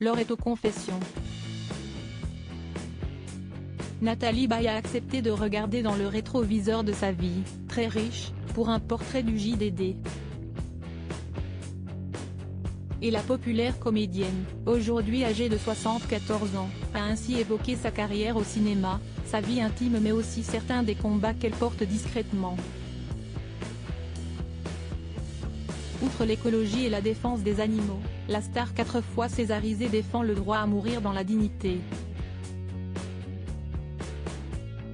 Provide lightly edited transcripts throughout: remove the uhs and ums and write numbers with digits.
l'heure est aux confessions. Nathalie Baye a accepté de regarder dans le rétroviseur de sa vie, très riche, pour un portrait du JDD. Et la populaire comédienne, aujourd'hui âgée de 74 ans, a ainsi évoqué sa carrière au cinéma, sa vie intime mais aussi certains des combats qu'elle porte discrètement. Outre l'écologie et la défense des animaux, la star 4 fois césarisée défend le droit à mourir dans la dignité.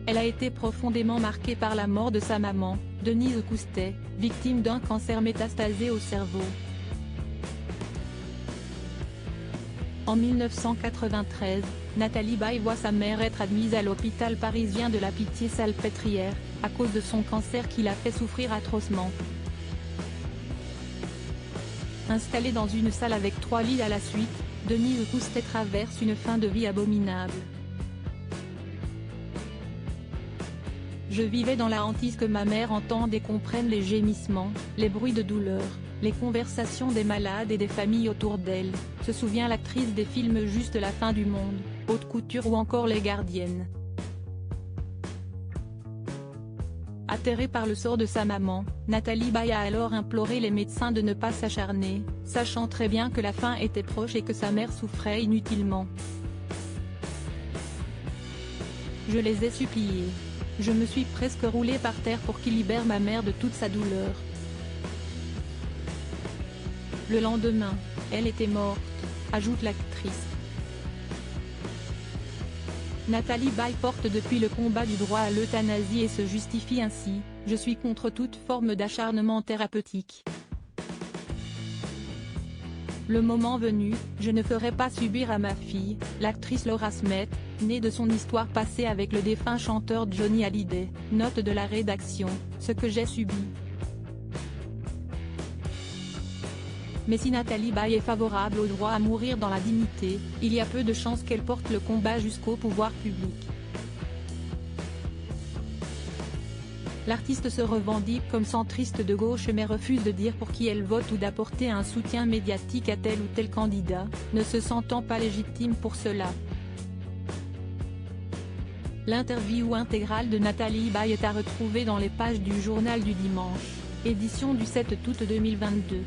Elle a été profondément marquée par la mort de sa maman, Denise Coustet, victime d'un cancer métastasé au cerveau. En 1993, Nathalie Baye voit sa mère être admise à l'hôpital parisien de la Pitié-Salpêtrière, à cause de son cancer qui l'a fait souffrir atrocement. Installée dans une salle avec 3 lits à la suite, Denise Coustet traverse une fin de vie abominable. Je vivais dans la hantise que ma mère entende et comprenne les gémissements, les bruits de douleur, les conversations des malades et des familles autour d'elle, se souvient l'actrice des films Juste la fin du monde, Haute couture ou encore Les Gardiennes. Atterrée par le sort de sa maman, Nathalie Baye a alors imploré les médecins de ne pas s'acharner, sachant très bien que la fin était proche et que sa mère souffrait inutilement. Je les ai suppliés. Je me suis presque roulée par terre pour qu'ils libèrent ma mère de toute sa douleur. Le lendemain, elle était morte, ajoute l'actrice. Nathalie Baye porte depuis le combat du droit à l'euthanasie et se justifie ainsi: « Je suis contre toute forme d'acharnement thérapeutique. Le moment venu, je ne ferai pas subir à ma fille, l'actrice Laura Smet, née de son histoire passée avec le défunt chanteur Johnny Hallyday, note de la rédaction, ce que j'ai subi. » Mais si Nathalie Baye est favorable au droit à mourir dans la dignité, il y a peu de chances qu'elle porte le combat jusqu'au pouvoir public. L'artiste se revendique comme centriste de gauche mais refuse de dire pour qui elle vote ou d'apporter un soutien médiatique à tel ou tel candidat, ne se sentant pas légitime pour cela. L'interview intégrale de Nathalie Baye est à retrouver dans les pages du Journal du Dimanche, édition du 7 août 2022.